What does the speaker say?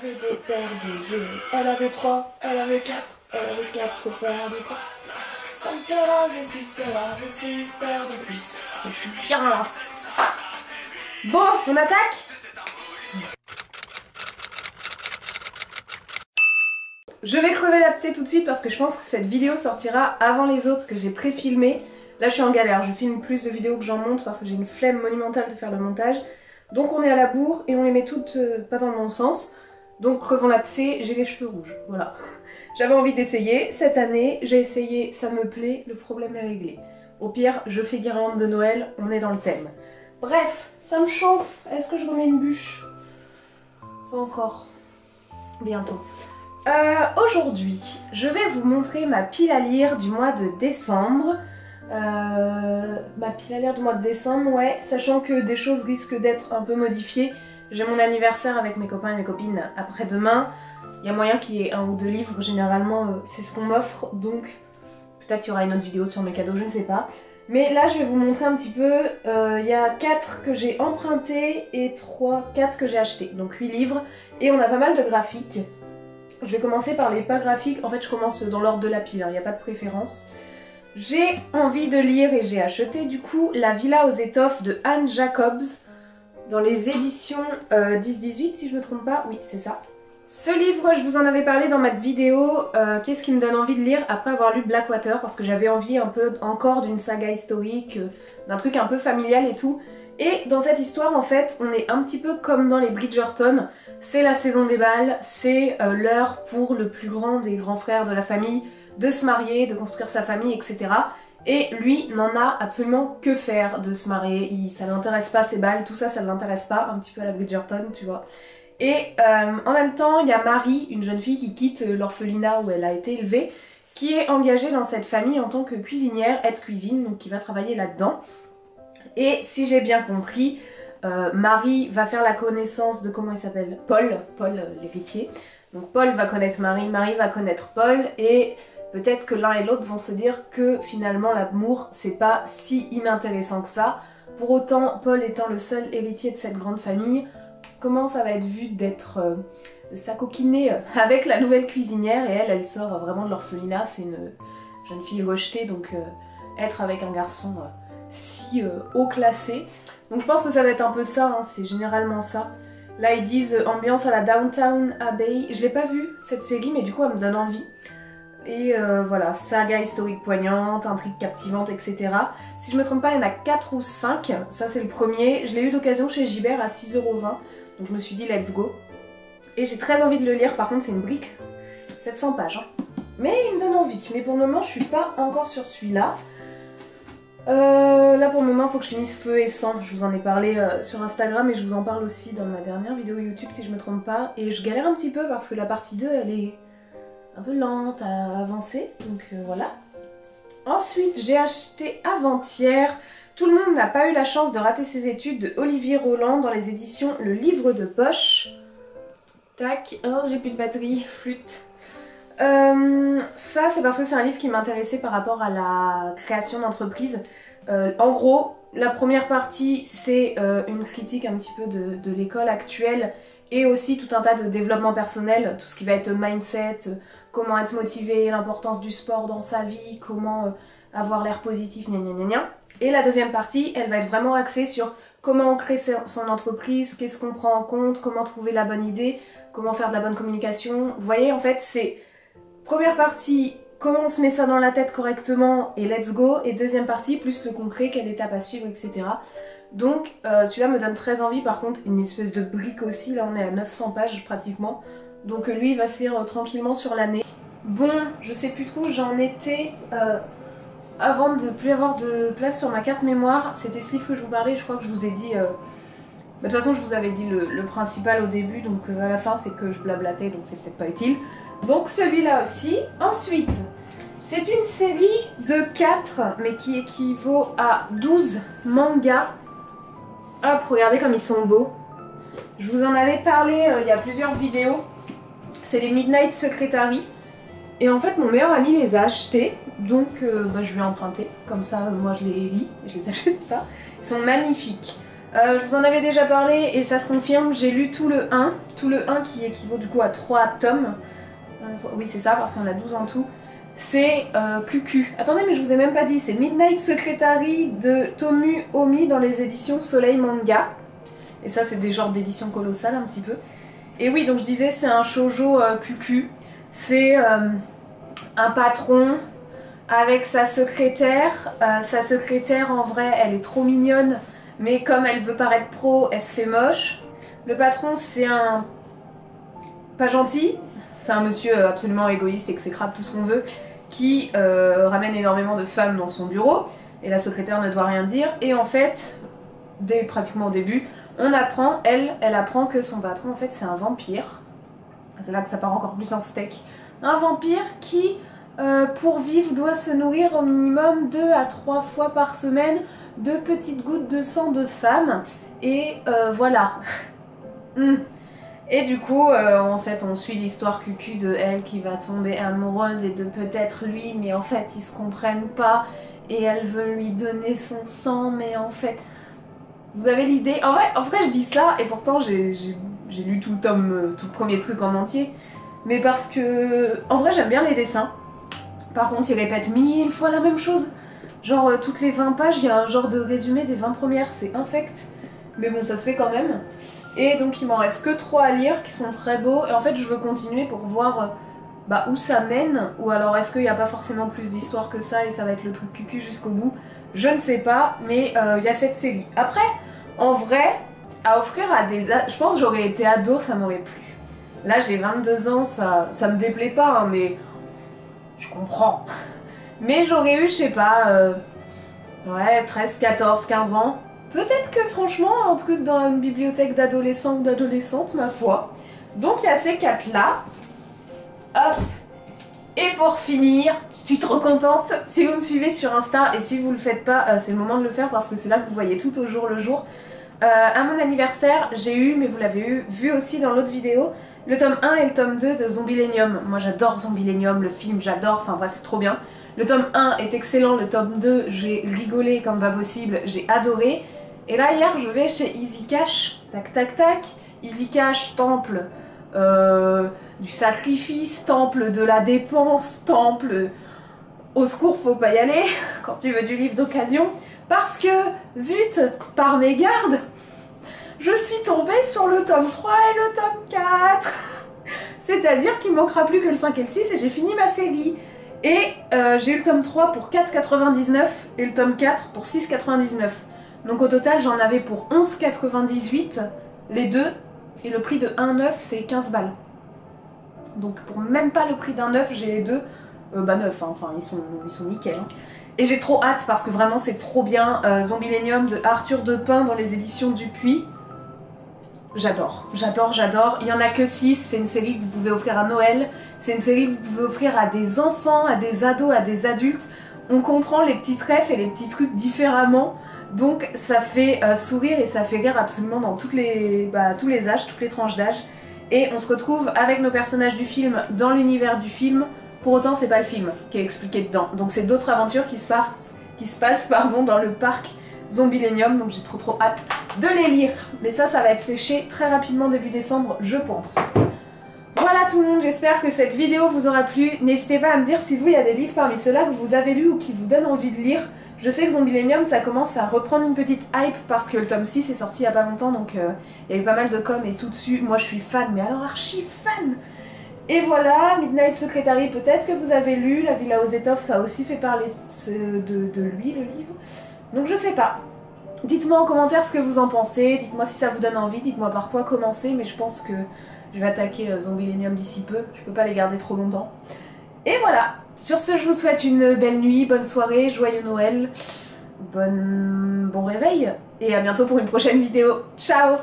avait des paires de jeux. Elle avait 3, elle avait 4, elle avait 4 paires de quoi. 5 elle avait 6, elle avait 6 paires de 6. Je suis bien là. Bon, on attaque? Je vais crever l'abcès tout de suite parce que je pense que cette vidéo sortira avant les autres que j'ai pré-filmées. Là je suis en galère, je filme plus de vidéos que j'en monte parce que j'ai une flemme monumentale de faire le montage. Donc on est à la bourre et on les met toutes pas dans le bon sens. Donc crevons l'abcès, j'ai les cheveux rouges, voilà. J'avais envie d'essayer, cette année j'ai essayé, ça me plaît, le problème est réglé. Au pire, je fais guirlande de Noël, on est dans le thème. Bref, ça me chauffe, est-ce que je remets une bûche? Pas encore. Bientôt. Aujourd'hui, je vais vous montrer ma pile à lire du mois de décembre. Ma pile à lire du mois de décembre, ouais, sachant que des choses risquent d'être un peu modifiées. J'ai mon anniversaire avec mes copains et mes copines après-demain. Il y a moyen qu'il y ait 1 ou 2 livres, généralement c'est ce qu'on m'offre, donc peut-être il y aura une autre vidéo sur mes cadeaux, je ne sais pas. Mais là je vais vous montrer un petit peu, il y a 4 que j'ai empruntés et 4 que j'ai achetés, donc 8 livres. Et on a pas mal de graphiques. Je vais commencer par les pas graphiques, en fait je commence dans l'ordre de la pile, il n'y a pas de préférence. J'ai envie de lire et j'ai acheté du coup La Villa aux étoffes de Anne Jacobs dans les éditions 10-18 si je me trompe pas, oui c'est ça. Ce livre, je vous en avais parlé dans ma vidéo, qu'est-ce qui me donne envie de lire après avoir lu Blackwater parce que j'avais envie un peu encore d'une saga historique, d'un truc un peu familial et tout. Et dans cette histoire en fait, on est un petit peu comme dans les Bridgerton, c'est la saison des bals, c'est l'heure pour le plus grand des grands frères de la famille de se marier, de construire sa famille, etc. Et lui n'en a absolument que faire de se marier, ça l'intéresse pas ses bals, tout ça, ça ne l'intéresse pas, un petit peu à la Bridgerton, tu vois. Et en même temps, il y a Marie, une jeune fille qui quitte l'orphelinat où elle a été élevée, qui est engagée dans cette famille en tant que cuisinière, aide-cuisine, donc qui va travailler là-dedans. Et si j'ai bien compris, Marie va faire la connaissance de, comment il s'appelle, Paul l'héritier. Donc Paul va connaître Marie, Marie va connaître Paul, et peut-être que l'un et l'autre vont se dire que finalement l'amour c'est pas si inintéressant que ça. Pour autant, Paul étant le seul héritier de cette grande famille, comment ça va être vu d'être de s'acoquiner avec la nouvelle cuisinière, et elle sort vraiment de l'orphelinat, c'est une jeune fille rejetée, donc être avec un garçon si haut classé. Donc je pense que ça va être un peu ça, hein, c'est généralement ça. Là ils disent ambiance à la Downton Abbey. Je l'ai pas vue cette série mais du coup elle me donne envie. Et voilà, saga historique poignante, intrigue captivante, etc. Si je me trompe pas, il y en a 4 ou 5. Ça c'est le premier. Je l'ai eu d'occasion chez Gibert à 6,20 €. Donc je me suis dit let's go. Et j'ai très envie de le lire, par contre c'est une brique. 700 pages. Hein. Mais il me donne envie. Mais pour le moment je suis pas encore sur celui-là. Là pour le moment il faut que je finisse Feu et Sang, je vous en ai parlé sur Instagram et je vous en parle aussi dans ma dernière vidéo YouTube si je me trompe pas. Et je galère un petit peu parce que la partie 2 elle est un peu lente à avancer, donc voilà. Ensuite j'ai acheté avant-hier Tout le monde n'a pas eu la chance de rater ses études de Olivier Roland dans les éditions Le Livre de Poche. Tac, oh j'ai plus de batterie, flûte. Ça c'est parce que c'est un livre qui m'intéressait par rapport à la création d'entreprise. En gros, la première partie c'est une critique un petit peu de l'école actuelle et aussi tout un tas de développement personnel, tout ce qui va être mindset, comment être motivé, l'importance du sport dans sa vie, comment avoir l'air positif, gna gna gna gna. Et la deuxième partie, elle va être vraiment axée sur comment on crée son entreprise, qu'est-ce qu'on prend en compte, comment trouver la bonne idée, comment faire de la bonne communication. Vous voyez, en fait, c'est première partie, comment on se met ça dans la tête correctement et let's go, et deuxième partie, plus le concret, quelle étape à suivre, etc. Donc celui-là me donne très envie, par contre une espèce de brique aussi, là on est à 900 pages pratiquement, donc lui il va se lire tranquillement sur l'année. Bon, je sais plus trop où j'en étais avant de plus avoir de place sur ma carte mémoire, c'était ce livre que je vous parlais, je crois que je vous ai dit, de toute façon je vous avais dit le principal au début, donc à la fin c'est que je blablatais, donc c'est peut-être pas utile. Donc celui-là aussi. Ensuite, c'est une série de 4, mais qui équivaut à 12 mangas. Hop, regardez comme ils sont beaux. Je vous en avais parlé il y a plusieurs vidéos. C'est les Midnight Secretary. Et en fait, mon meilleur ami les a achetés. Donc, je vais emprunter. Comme ça, moi, je les lis. Je les achète pas. Ils sont magnifiques. Je vous en avais déjà parlé et ça se confirme, j'ai lu tout le 1 qui équivaut du coup à 3 tomes. Oui c'est ça parce qu'on a 12 en tout. C'est QQ. Attendez mais je vous ai même pas dit, c'est Midnight Secretary de Tomu Omi dans les éditions Soleil Manga. Et ça c'est des genres d'éditions colossales un petit peu. Et oui donc je disais c'est un shoujo QQ. C'est un patron avec sa secrétaire. Sa secrétaire en vrai elle est trop mignonne. Mais comme elle veut paraître pro, elle se fait moche. Le patron, c'est un... pas gentil. C'est un monsieur absolument égoïste, exécrable, tout ce qu'on veut, qui ramène énormément de femmes dans son bureau. Et la secrétaire ne doit rien dire. Et en fait, pratiquement au début, on apprend, elle apprend que son patron, en fait, c'est un vampire. C'est là que ça part encore plus en steak. Un vampire qui, pour vivre, doit se nourrir au minimum 2 à 3 fois par semaine de petites gouttes de sang de femme. Et voilà. Et du coup, en fait, on suit l'histoire cucu de elle qui va tomber amoureuse et de peut-être lui, mais en fait, ils se comprennent pas. Et elle veut lui donner son sang, mais en fait... Vous avez l'idée? En vrai, je dis ça, et pourtant, j'ai lu tout le premier truc en entier. Mais parce que... En vrai, j'aime bien les dessins. Par contre, ils répètent 1000 fois la même chose. Genre, toutes les 20 pages, il y a un genre de résumé des 20 premières. C'est infect. Mais bon, ça se fait quand même. Et donc, il m'en reste que 3 à lire, qui sont très beaux. Et en fait, je veux continuer pour voir où ça mène. Ou alors, est-ce qu'il n'y a pas forcément plus d'histoire que ça, et ça va être le truc cucu jusqu'au bout? Je ne sais pas, mais il y a cette série. Après, en vrai, à offrir à des... Je pense que j'aurais été ado, ça m'aurait plu. Là, j'ai 22 ans, ça me déplaît pas, hein, mais... Je comprends. Mais j'aurais eu, je sais pas, 13, 14, 15 ans. Peut-être que franchement, un truc dans une bibliothèque d'adolescents ou d'adolescentes, ma foi. Donc il y a ces 4 là. Hop. Et pour finir, je suis trop contente. Si vous me suivez sur Insta et si vous le faites pas, c'est le moment de le faire parce que c'est là que vous voyez tout au jour le jour. À mon anniversaire, j'ai eu, mais vous l'avez vu aussi dans l'autre vidéo, le tome 1 et le tome 2 de Zombielenium. Moi j'adore Zombielenium, le film j'adore, enfin bref c'est trop bien. Le tome 1 est excellent, le tome 2 j'ai rigolé comme pas possible, j'ai adoré. Et là hier je vais chez Easy Cash, tac tac tac, Easy Cash, temple du sacrifice, temple de la dépense, temple au secours faut pas y aller quand tu veux du livre d'occasion. Parce que, zut, par mégarde, je suis tombée sur le tome 3 et le tome 4. C'est-à-dire qu'il manquera plus que le 5 et le 6 et j'ai fini ma série. Et j'ai eu le tome 3 pour 4,99 et le tome 4 pour 6,99. Donc au total, j'en avais pour 11,98 les deux. Et le prix de 1,9 c'est 15 balles. Donc pour même pas le prix d'un 9, j'ai les deux. Neuf, hein, enfin ils sont nickel. Hein. Et j'ai trop hâte parce que vraiment c'est trop bien. Zombielenium de Arthur Depin dans les éditions Dupuis. J'adore, j'adore, j'adore. Il y en a que 6, c'est une série que vous pouvez offrir à Noël. C'est une série que vous pouvez offrir à des enfants, à des ados, à des adultes. On comprend les petits refs et les petits trucs différemment. Donc ça fait sourire et ça fait rire absolument dans tous les âges, toutes les tranches d'âge. Et on se retrouve avec nos personnages du film dans l'univers du film. Pour autant, c'est pas le film qui est expliqué dedans. Donc c'est d'autres aventures qui se passent dans le parc Zombielenium. Donc j'ai trop hâte de les lire. Mais ça va être séché très rapidement début décembre, je pense. Voilà tout le monde, j'espère que cette vidéo vous aura plu. N'hésitez pas à me dire si vous, il y a des livres parmi ceux-là que vous avez lus ou qui vous donnent envie de lire. Je sais que Zombielenium, ça commence à reprendre une petite hype parce que le tome 6 est sorti il y a pas longtemps. Donc il y a eu pas mal de com et tout dessus. Moi je suis fan, mais alors archi fan. Et voilà, Midnight Secretary, peut-être que vous avez lu, La Villa aux étoffes, ça a aussi fait parler de lui, le livre. Donc je sais pas. Dites-moi en commentaire ce que vous en pensez, dites-moi si ça vous donne envie, dites-moi par quoi commencer, mais je pense que je vais attaquer Zombielenium d'ici peu, je peux pas les garder trop longtemps. Et voilà, sur ce je vous souhaite une belle nuit, bonne soirée, joyeux Noël, bon réveil, et à bientôt pour une prochaine vidéo. Ciao!